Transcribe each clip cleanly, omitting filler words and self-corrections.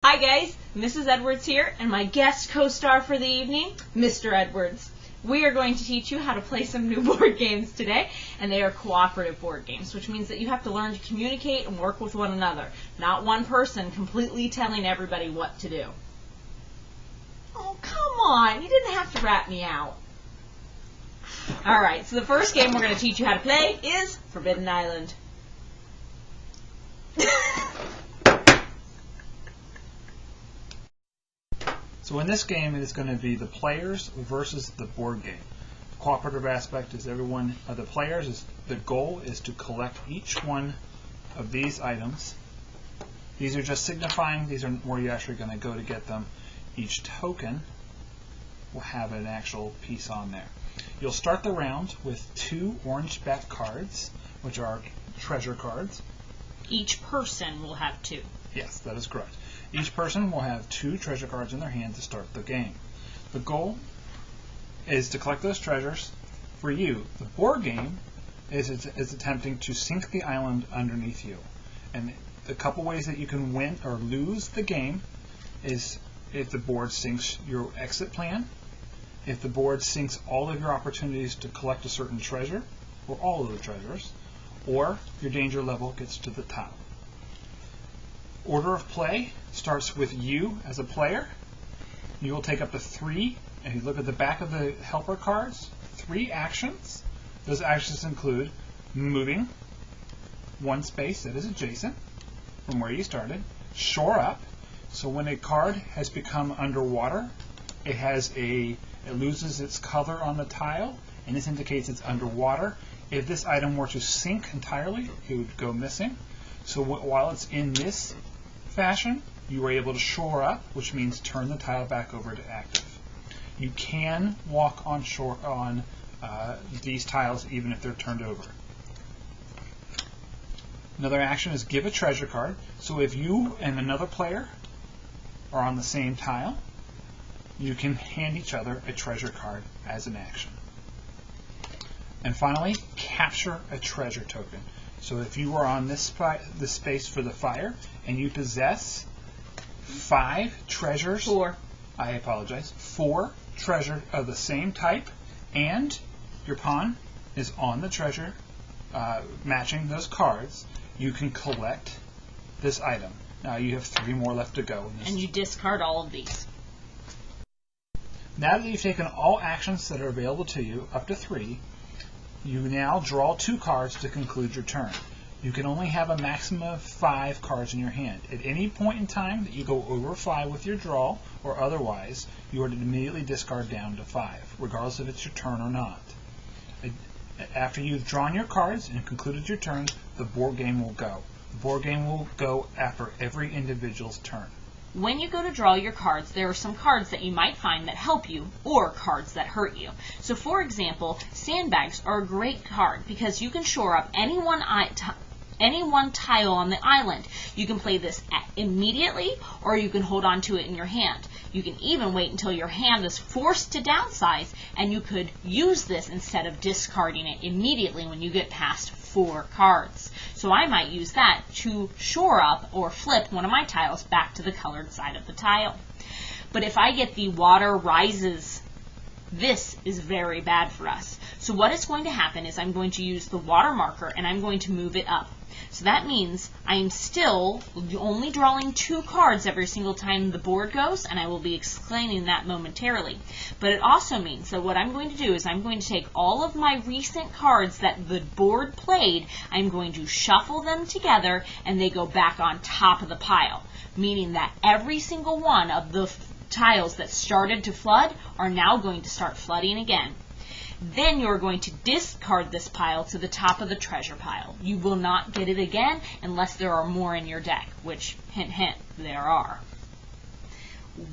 Hi guys, Mrs. Edwards here, and my guest co-star for the evening, Mr. Edwards. We are going to teach you how to play some new board games today, and they are cooperative board games, which means that you have to learn to communicate and work with one another, not one person completely telling everybody what to do. Oh, come on, you didn't have to rat me out. Alright, so the first game we're going to teach you how to play is Forbidden Island. So in this game, it is going to be the players versus the board game. The cooperative aspect is everyone of the players. The goal is to collect each one of these items. These are just signifying, these are where you're actually going to go to get them. Each token will have an actual piece on there. You'll start the round with 2 orange back cards, which are treasure cards. Each person will have 2. Yes, that is correct. Each person will have 2 treasure cards in their hand to start the game. The goal is to collect those treasures for you. The board game is attempting to sink the island underneath you. And a couple ways that you can win or lose the game is if the board sinks your exit plan, if the board sinks all of your opportunities to collect a certain treasure, or all of the treasures, or your danger level gets to the top. Order of play starts with you as a player. You will take up to 3, and you look at the back of the helper cards, 3 actions. Those actions include moving 1 space that is adjacent from where you started, shore up, so when a card has become underwater, it loses its color on the tile, and this indicates it's underwater. If this item were to sink entirely, it would go missing. So while it's in this fashion, you were able to shore up, which means turn the tile back over to active. You can walk on shore on these tiles even if they're turned over. Another action is give a treasure card. So if you and another player are on the same tile, you can hand each other a treasure card as an action. And finally, capture a treasure token. So if you are on this space for the fire and you possess 5 treasures, 4. I apologize, 4 treasure of the same type, and your pawn is on the treasure matching those cards, you can collect this item. Now you have 3 more left to go. And you discard all of these. Now that you've taken all actions that are available to you, up to 3, you now draw 2 cards to conclude your turn. You can only have a maximum of 5 cards in your hand. At any point in time that you go over 5 with your draw, or otherwise, you are to immediately discard down to 5, regardless if it's your turn or not. After you've drawn your cards and concluded your turn, the board game will go. The board game will go after every individual's turn. When you go to draw your cards, there are some cards that you might find that help you, or cards that hurt you. So for example, sandbags are a great card because you can shore up any one tile on the island. You can play this immediately, or you can hold on to it in your hand. You can even wait until your hand is forced to downsize, and you could use this instead of discarding it immediately when you get past 4 cards. So I might use that to shore up or flip one of my tiles back to the colored side of the tile. But if I get the water rises, this is very bad for us. So what is going to happen is I'm going to use the water marker and I'm going to move it up. So that means I am still only drawing 2 cards every single time the board goes, and I will be explaining that momentarily. But it also means that what I'm going to do is I'm going to take all of my recent cards that the board played, I'm going to shuffle them together, and they go back on top of the pile, meaning that every single one of the tiles that started to flood are now going to start flooding again. Then you're going to discard this pile to the top of the treasure pile. You will not get it again unless there are more in your deck, which, hint, hint, there are.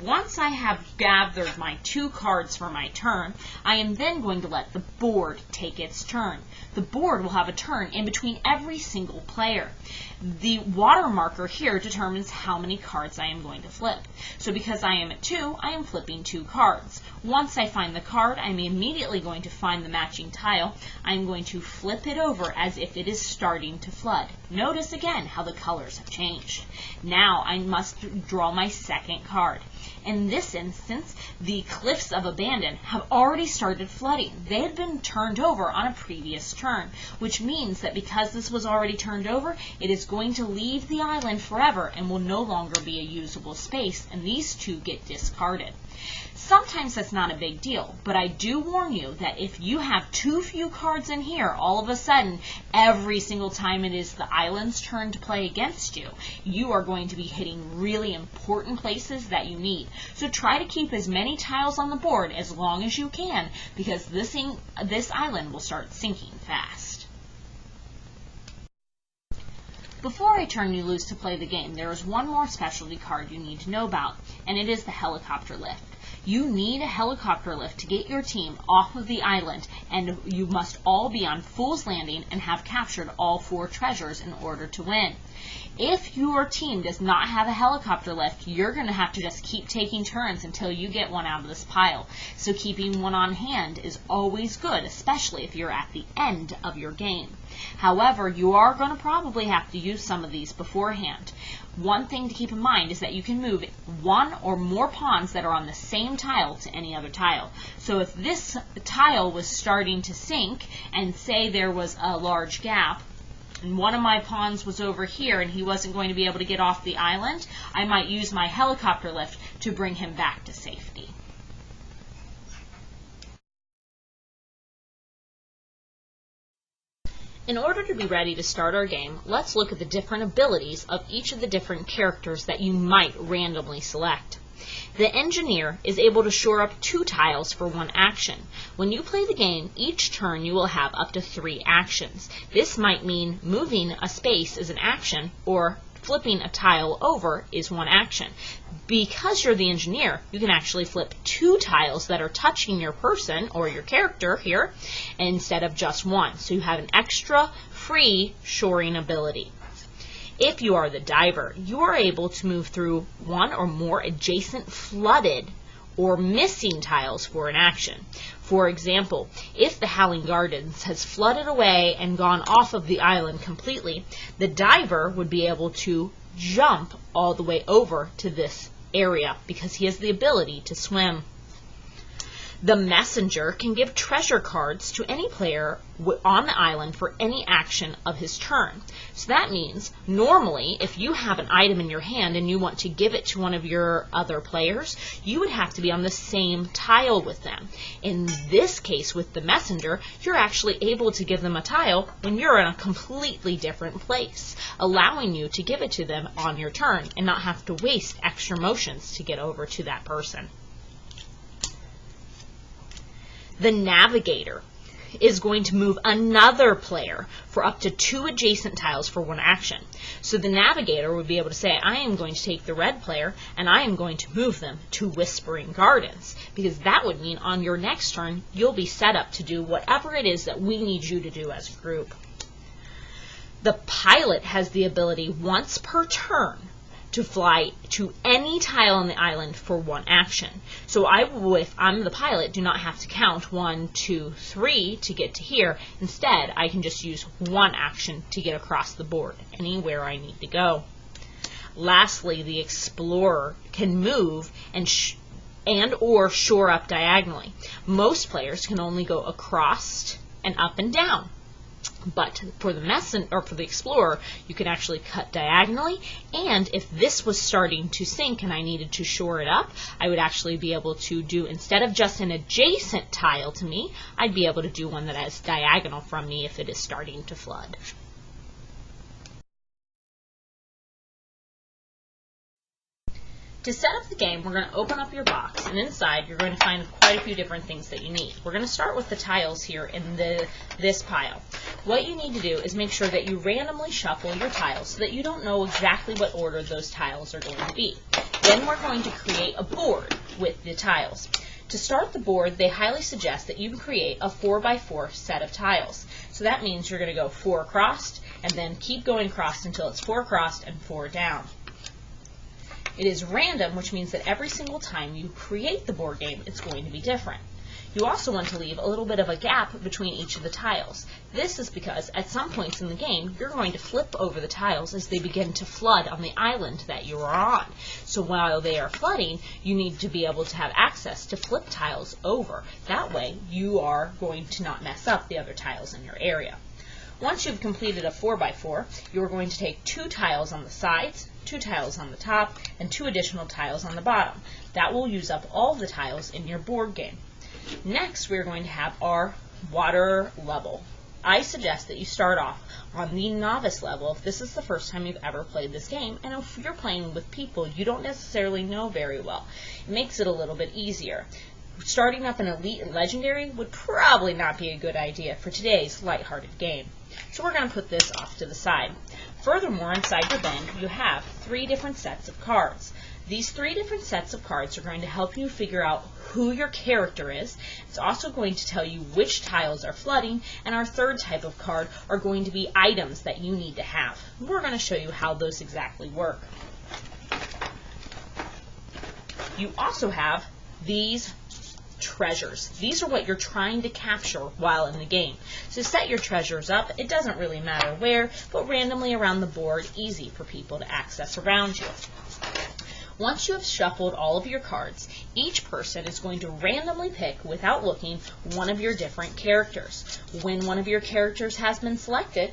Once I have gathered my 2 cards for my turn, I am then going to let the board take its turn. The board will have a turn in between every single player. The water marker here determines how many cards I am going to flip. So because I am at 2, I am flipping 2 cards. Once I find the card, I'm immediately going to find the matching tile. I'm going to flip it over as if it is starting to flood. Notice again how the colors have changed. Now I must draw my second card. In this instance, the Cliffs of Abandon have already started flooding. They had been turned over on a previous turn, which means that because this was already turned over, it is going to leave the island forever and will no longer be a usable space, and these two get discarded. Sometimes that's not a big deal, but I do warn you that if you have too few cards in here, all of a sudden, every single time it is the island's turn to play against you, you are going to be hitting really important places that you need. So try to keep as many tiles on the board as long as you can, because this island will start sinking fast. Before I turn you loose to play the game, there is one more specialty card you need to know about, and it is the helicopter lift. You need a helicopter lift to get your team off of the island, and you must all be on Fool's Landing and have captured all 4 treasures in order to win. If your team does not have a helicopter lift, you're going to have to just keep taking turns until you get one out of this pile. So keeping one on hand is always good, especially if you're at the end of your game. However, you are going to probably have to use some of these beforehand. One thing to keep in mind is that you can move 1 or more pawns that are on the same tile to any other tile. So if this tile was starting to sink, and say there was a large gap, and one of my pawns was over here and he wasn't going to be able to get off the island, I might use my helicopter lift to bring him back to safety. In order to be ready to start our game, let's look at the different abilities of each of the different characters that you might randomly select. The engineer is able to shore up 2 tiles for 1 action. When you play the game, each turn you will have up to 3 actions. This might mean moving a space is an action, or flipping a tile over is 1 action. Because you're the engineer, you can actually flip 2 tiles that are touching your person or your character here instead of just 1. So you have an extra free shoring ability. If you are the diver, you are able to move through 1 or more adjacent flooded or missing tiles for an action. For example, if the Howling Gardens has flooded away and gone off of the island completely, the diver would be able to jump all the way over to this area because he has the ability to swim. The messenger can give treasure cards to any player on the island for any action of his turn. So that means normally if you have an item in your hand and you want to give it to one of your other players, you would have to be on the same tile with them. In this case with the messenger, you're actually able to give them a tile when you're in a completely different place, allowing you to give it to them on your turn and not have to waste extra motions to get over to that person. The navigator is going to move another player for up to 2 adjacent tiles for 1 action. So the navigator would be able to say, I am going to take the red player and I am going to move them to Whispering Gardens, because that would mean on your next turn you'll be set up to do whatever it is that we need you to do as a group. The pilot has the ability once per turn to fly to any tile on the island for 1 action. So if I'm the pilot, do not have to count 1, 2, 3 to get to here. Instead, I can just use 1 action to get across the board anywhere I need to go. Lastly, the explorer can move and or shore up diagonally. Most players can only go across and up and down. But for the explorer, you can actually cut diagonally, and if this was starting to sink and I needed to shore it up, I would actually be able to do, instead of just an adjacent tile to me, I'd be able to do one that is diagonal from me if it is starting to flood. To set up the game, we're going to open up your box, and inside you're going to find quite a few different things that you need. We're going to start with the tiles here in this pile. What you need to do is make sure that you randomly shuffle your tiles so that you don't know exactly what order those tiles are going to be. Then we're going to create a board with the tiles. To start the board, they highly suggest that you create a 4x4 set of tiles. So that means you're going to go 4 across and then keep going across until it's 4 across and 4 down. It is random, which means that every single time you create the board game, it's going to be different. You also want to leave a little bit of a gap between each of the tiles. This is because at some points in the game, you're going to flip over the tiles as they begin to flood on the island that you are on. So while they are flooding, you need to be able to have access to flip tiles over. That way, you are going to not mess up the other tiles in your area. Once you've completed a 4x4, you are going to take 2 tiles on the sides, 2 tiles on the top, and 2 additional tiles on the bottom. That will use up all the tiles in your board game. Next, we're going to have our water level. I suggest that you start off on the novice level if this is the first time you've ever played this game, and if you're playing with people you don't necessarily know very well. It makes it a little bit easier. Starting up an elite and legendary would probably not be a good idea for today's lighthearted game. So we're going to put this off to the side. Furthermore, inside your bank, you have 3 different sets of cards. These 3 different sets of cards are going to help you figure out who your character is. It's also going to tell you which tiles are flooding, and our third type of card are going to be items that you need to have. We're going to show you how those exactly work. You also have these treasures. These are what you're trying to capture while in the game. So set your treasures up. It doesn't really matter where, but randomly around the board, easy for people to access around you. Once you have shuffled all of your cards, each person is going to randomly pick, without looking, one of your different characters. When one of your characters has been selected,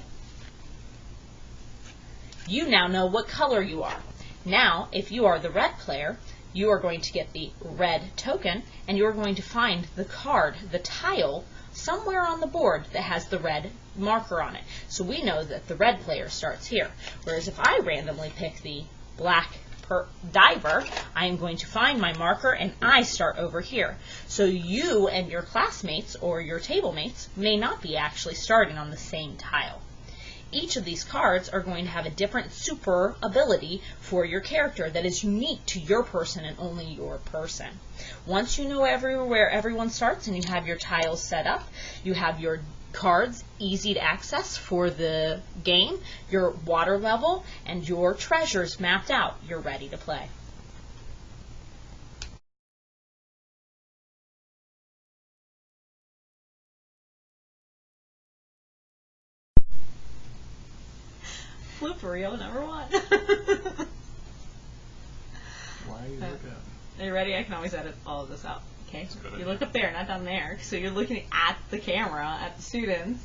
you now know what color you are. Now, if you are the red player, you are going to get the red token, and you are going to find the card, the tile, somewhere on the board that has the red marker on it. So we know that the red player starts here. Whereas if I randomly pick the black diver, I am going to find my marker and I start over here. So you and your classmates or your table mates may not be actually starting on the same tile. Each of these cards are going to have a different super ability for your character that is unique to your person and only your person. Once you know where everyone starts and you have your tiles set up, you have your cards easy to access for the game, your water level, and your treasures mapped out, you're ready to play. Blooper reel number 1. Why are you looking at me? Are you ready? I can always edit all of this out. Okay, you look up there, not down there. So you're looking at the camera, at the students.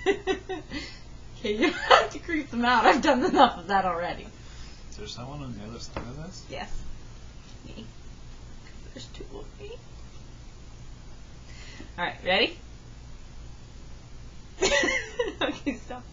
Okay, you have to creep them out. I've done enough of that already. Is there someone on the other side of this? Yes. Me. There's 2 of me. Alright, ready? Okay, stop.